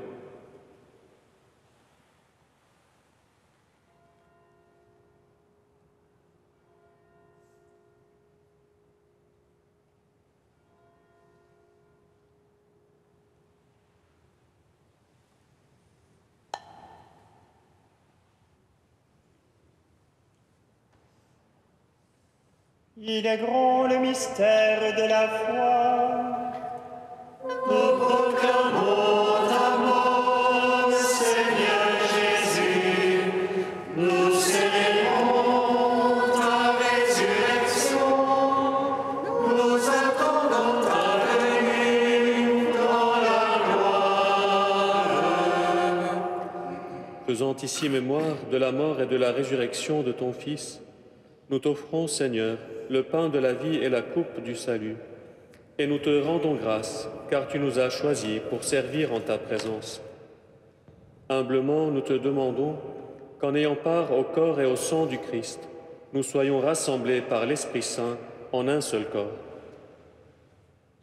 Speaker 6: Il est grand le mystère de la foi.
Speaker 2: Nous proclamons ta mort, Seigneur Jésus. Nous célébrons ta résurrection. Nous attendons ta venue dans la gloire.
Speaker 7: faisant ici mémoire de la mort et de la résurrection de ton Fils, nous t'offrons, Seigneur, le pain de la vie et la coupe du salut. Et nous te rendons grâce, car tu nous as choisis pour servir en ta présence. Humblement, nous te demandons qu'en ayant part au corps et au sang du Christ, nous soyons rassemblés par l'Esprit Saint en un seul corps.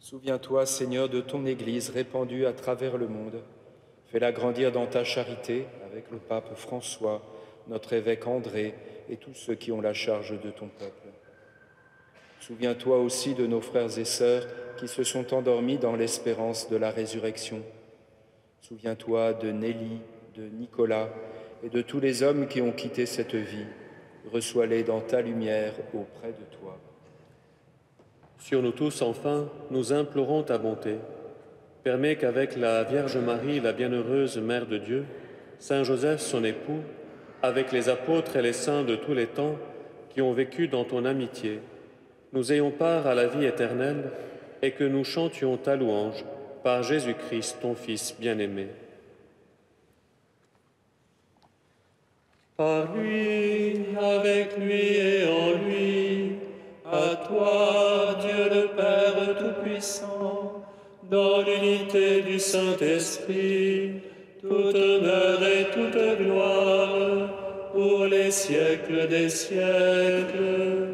Speaker 10: Souviens-toi, Seigneur, de ton Église répandue à travers le monde. Fais-la grandir dans ta charité avec le pape François, notre évêque André et tous ceux qui ont la charge de ton peuple. Souviens-toi aussi de nos frères et sœurs qui se sont endormis dans l'espérance de la résurrection. Souviens-toi de Nelly, de Nicolas et de tous les hommes qui ont quitté cette vie. Reçois-les dans ta lumière auprès de toi.
Speaker 7: Sur nous tous, enfin, nous implorons ta bonté. Permets qu'avec la Vierge Marie, la bienheureuse Mère de Dieu, Saint Joseph, son époux, avec les apôtres et les saints de tous les temps qui ont vécu dans ton amitié, nous ayons part à la vie éternelle et que nous chantions ta louange par Jésus-Christ, ton Fils bien-aimé.
Speaker 2: Par lui, avec lui et en lui, à toi, Dieu le Père Tout-Puissant, dans l'unité du Saint-Esprit, toute honneur et toute gloire, pour les siècles des siècles.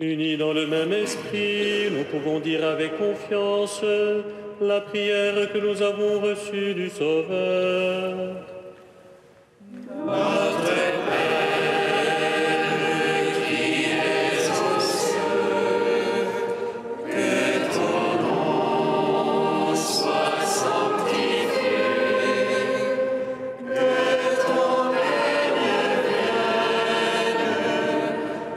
Speaker 7: Unis dans le même esprit, nous pouvons dire avec confiance la prière que nous avons reçue du Sauveur.
Speaker 2: Notre Père, qui es aux cieux, que ton nom soit sanctifié, que ton règne vienne,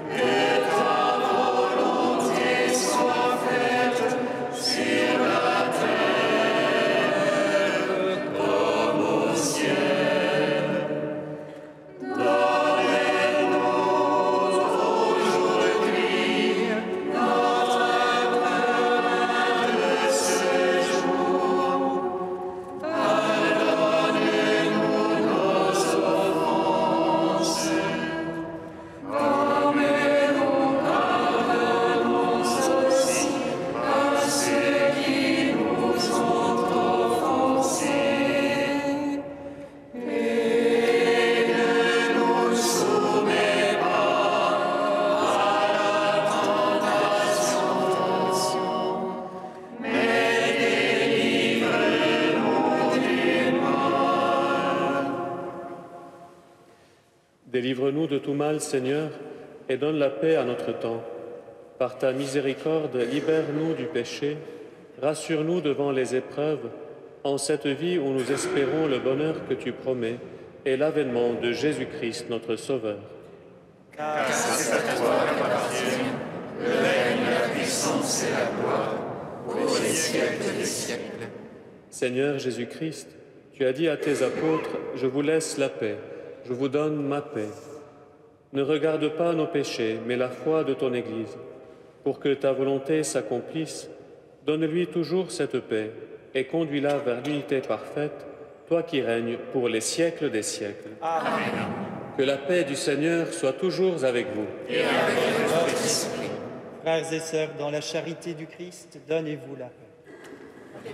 Speaker 2: que ta volonté soit faite sur la terre comme au ciel.
Speaker 7: Délivre-nous de tout mal, Seigneur, et donne la paix à notre temps. Par ta miséricorde, libère-nous du péché, rassure-nous devant les épreuves, en cette vie où nous espérons le bonheur que tu promets et l'avènement de Jésus-Christ, notre Sauveur.
Speaker 1: Car c'est à toi qu'appartiennent le règne, la puissance et la gloire, pour les siècles des siècles.
Speaker 7: Seigneur Jésus-Christ, tu as dit à tes apôtres, « Je vous laisse la paix, je vous donne ma paix. » Ne regarde pas nos péchés, mais la foi de ton Église. Pour que ta volonté s'accomplisse, donne-lui toujours cette paix et conduis-la vers l'unité parfaite, toi qui règnes pour les siècles des siècles.
Speaker 1: Amen.
Speaker 7: Que la paix du Seigneur soit toujours avec vous.
Speaker 1: Et avec votre esprit.
Speaker 6: Frères et sœurs, dans la charité du Christ, donnez-vous la paix.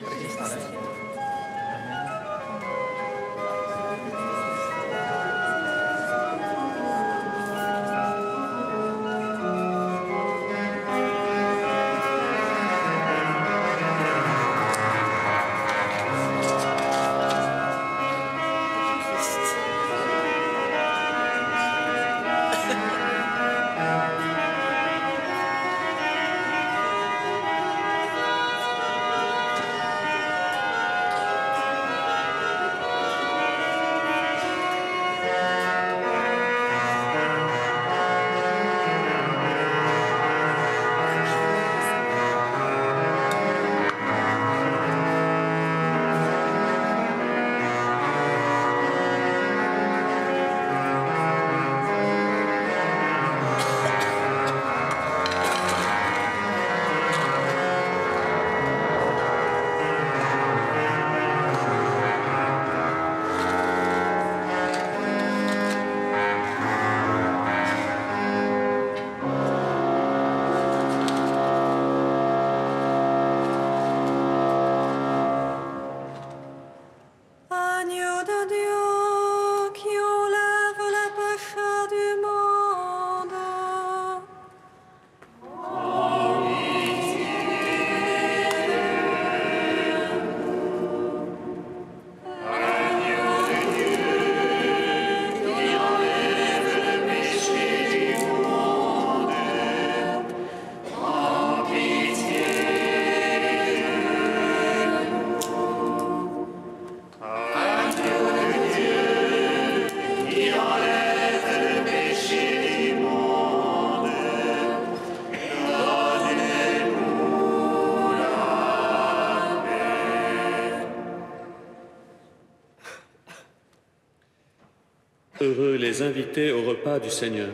Speaker 7: Heureux les invités au repas du Seigneur.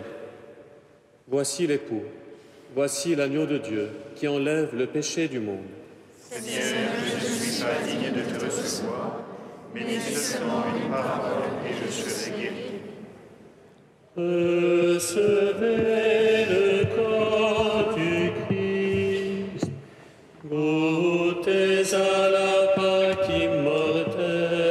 Speaker 7: Voici l'époux, voici l'agneau de Dieu qui enlève le péché du monde.
Speaker 8: Seigneur, je ne suis pas digne de te recevoir, mais dis seulement une parole et je serai guéri.
Speaker 7: Recevez le corps du Christ, goûtez à la Pâque immortelle.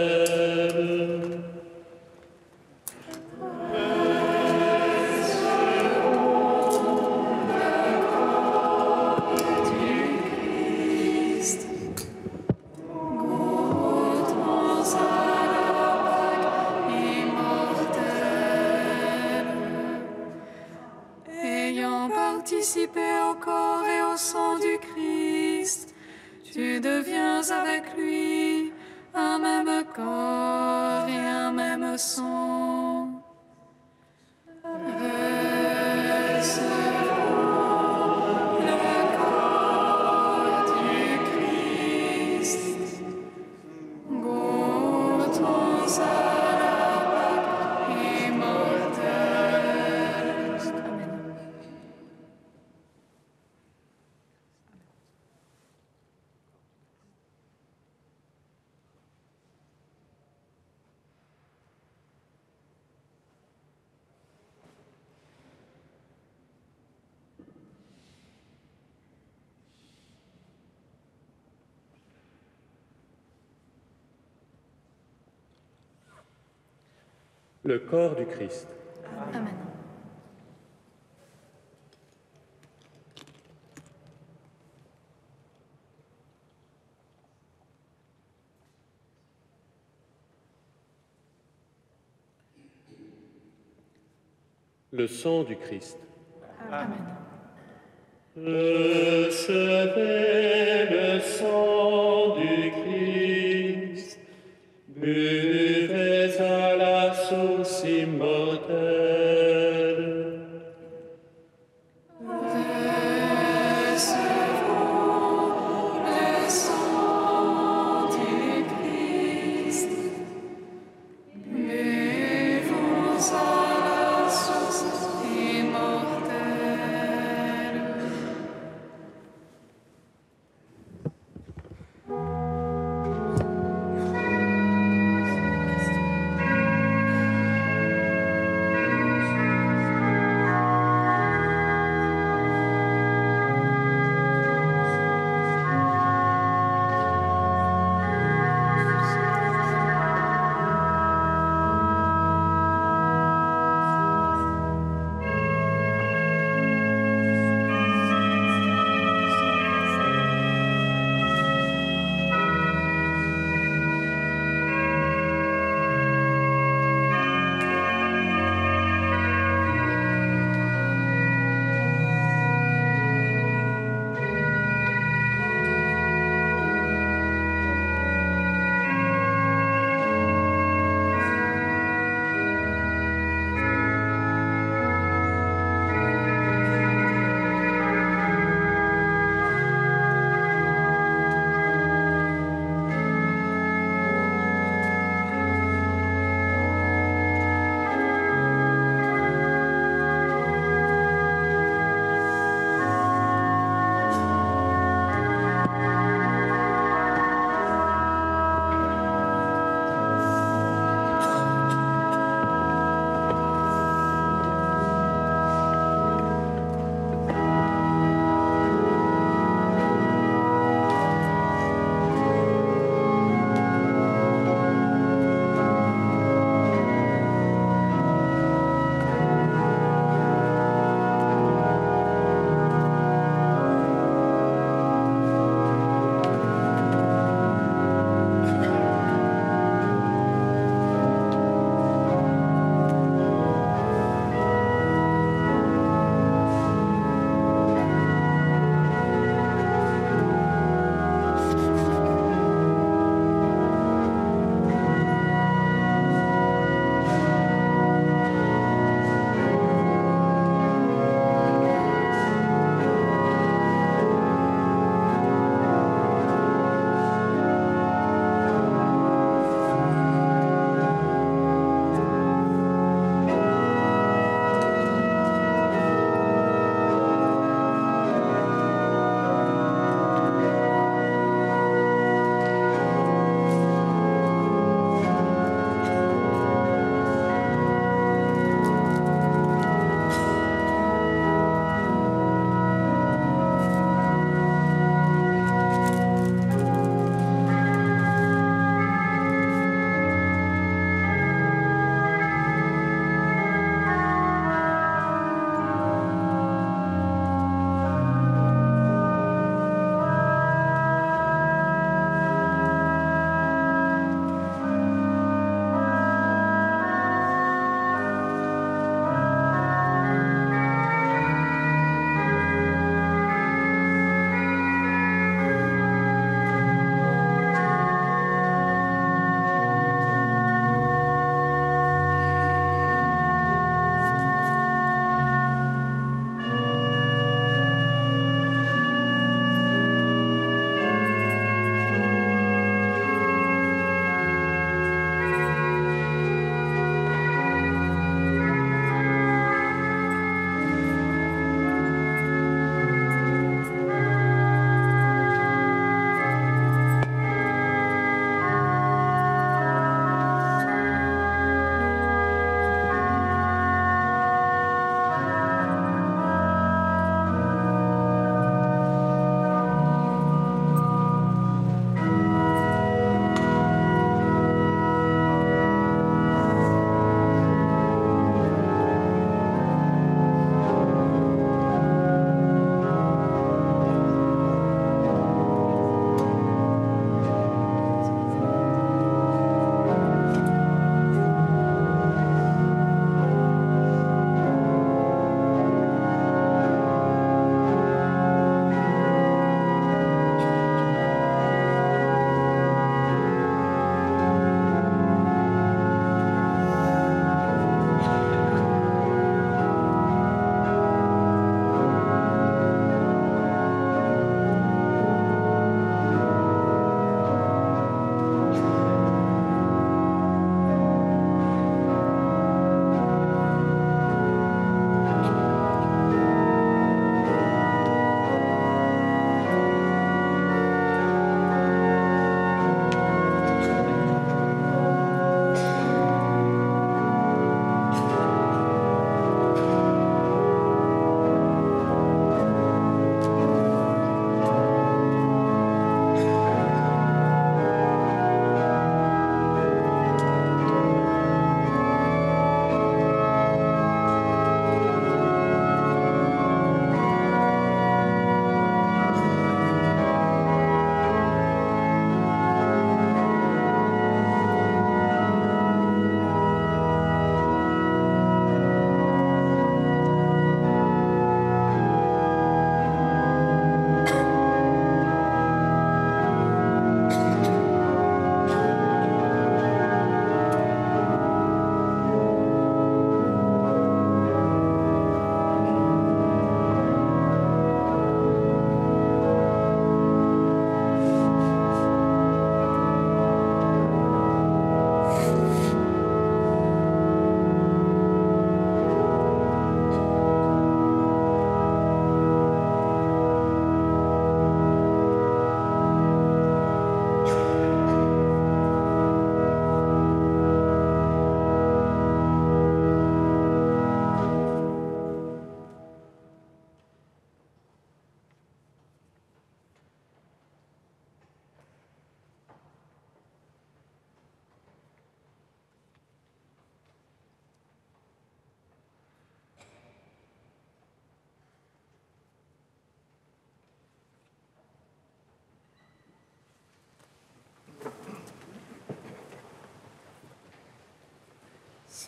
Speaker 4: Participé au corps et au sang du Christ, tu deviens avec lui un même corps et un même sang. Recevons le corps du Christ, goûtons à la Pâque immortelle. Amen.
Speaker 7: Le corps du Christ.
Speaker 4: Amen.
Speaker 7: Le sang du Christ.
Speaker 4: Amen.
Speaker 7: Recevez le sang du Christ, buvez à la source immortelle.
Speaker 4: Recevons le sang du Christ, buvons à la source immortelle.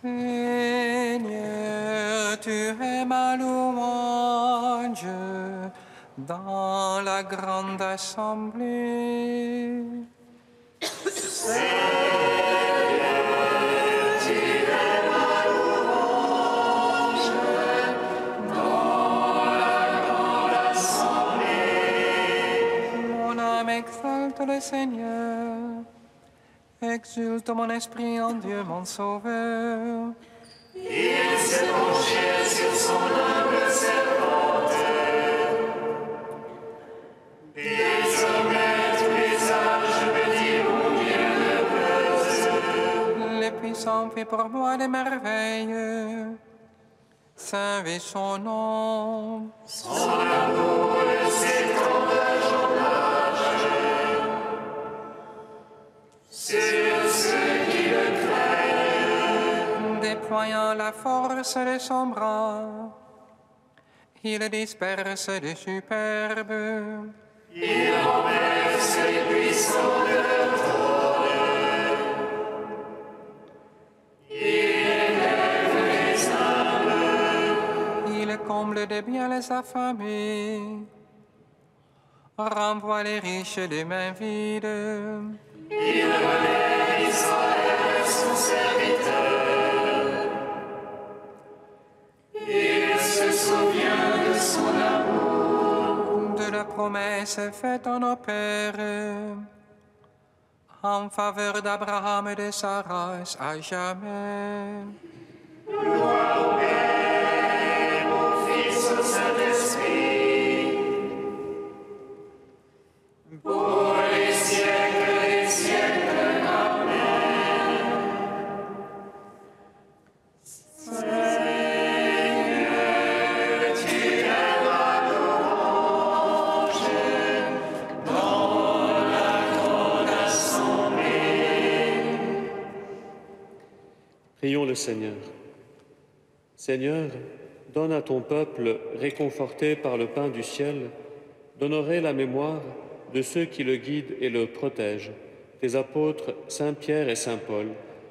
Speaker 5: Seigneur, tu es ma louange dans la grande assemblée. Exalte le Seigneur, exulte mon esprit en Dieu mon Sauveur.
Speaker 1: Il s'est penché sur son humble servante. Désormais tous les âges me diront bienheureuse.
Speaker 5: Les puissants fait pour moi des merveilles. Saint est son nom.
Speaker 1: Son amour s'étend d'âge en âge. Sur ceux qui le craignent.
Speaker 5: Déployant la force de son bras, il disperse les superbes.
Speaker 1: Il renverse les puissants de leur trône. Il élève les humbles.
Speaker 5: Il comble de biens les affamés, renvoie les riches des mains vides.
Speaker 1: Il relève Israël, son serviteur. Il se souvient de son amour,
Speaker 5: de la promesse faite à nos pères, en faveur d'Abraham et de sa race à jamais.
Speaker 1: Gloire au Père, au Fils, au Saint-Esprit, pour les siècles des siècles. Amen. Seigneur, tu es ma louange dans la grande assemblée.
Speaker 7: Prions le Seigneur. Seigneur, donne à ton peuple, réconforté par le pain du ciel, d'honorer la mémoire de ceux qui le guident et le protègent, tes apôtres Saint Pierre et Saint Paul,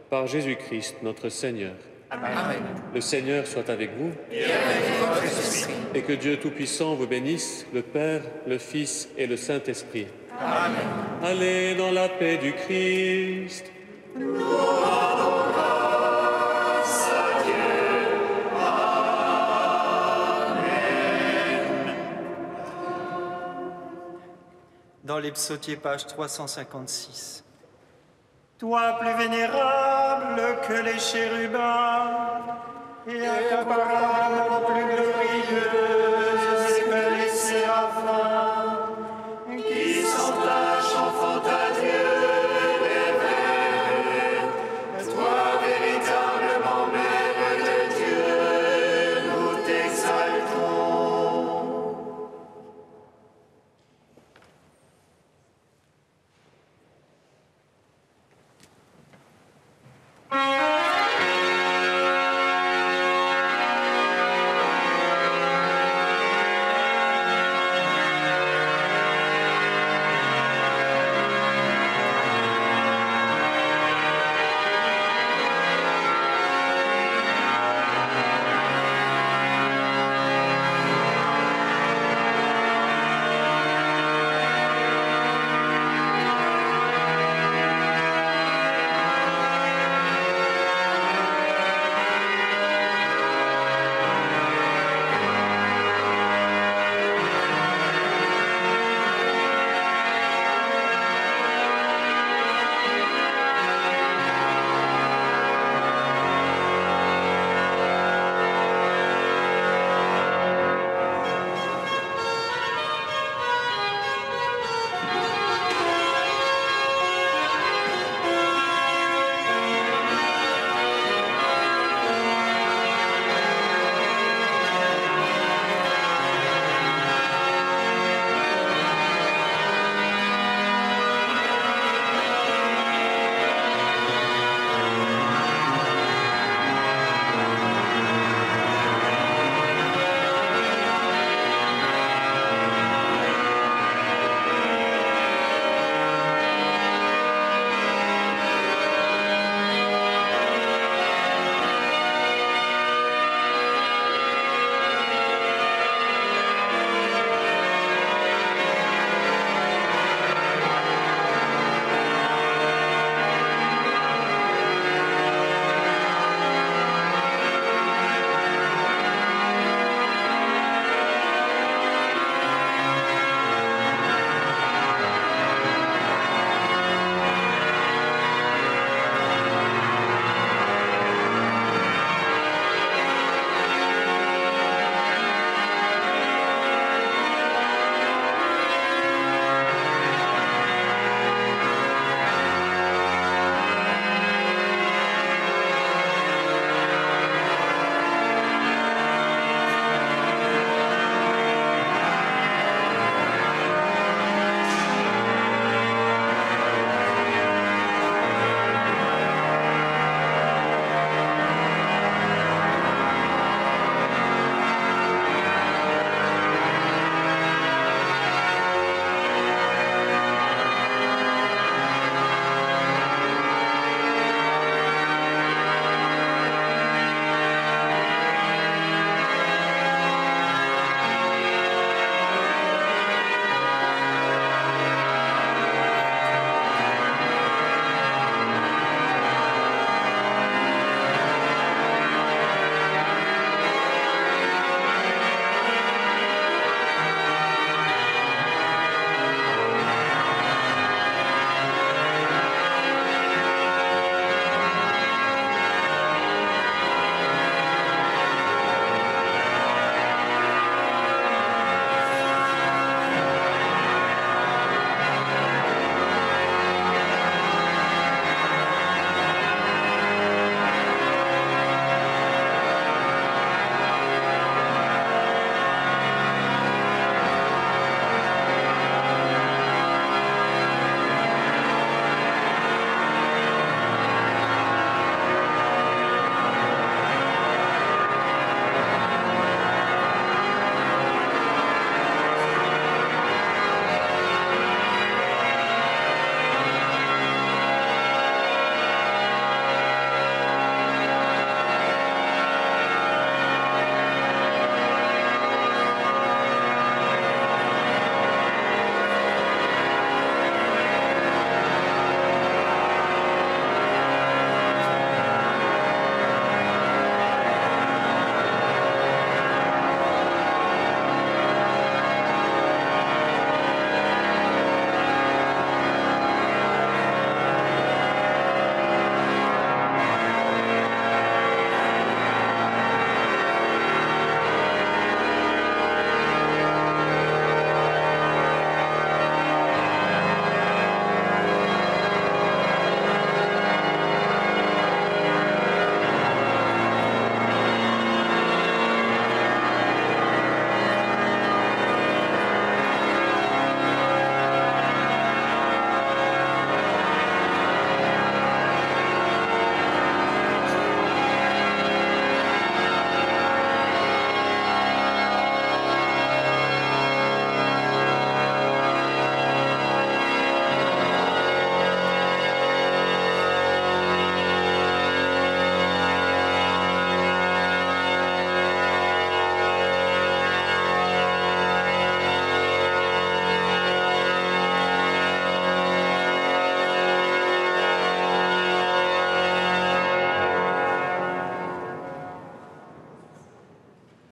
Speaker 7: par Jésus-Christ notre Seigneur.
Speaker 5: Amen.
Speaker 7: Le Seigneur soit avec vous.
Speaker 5: Et avec votre esprit.
Speaker 7: Et que Dieu Tout-Puissant vous bénisse, le Père, le Fils et le Saint-Esprit.
Speaker 5: Amen.
Speaker 7: Allez dans la paix du Christ.
Speaker 6: Dans les psautiers, page 356. Toi, plus vénérable que les chérubins, et incomparablement plus glorieux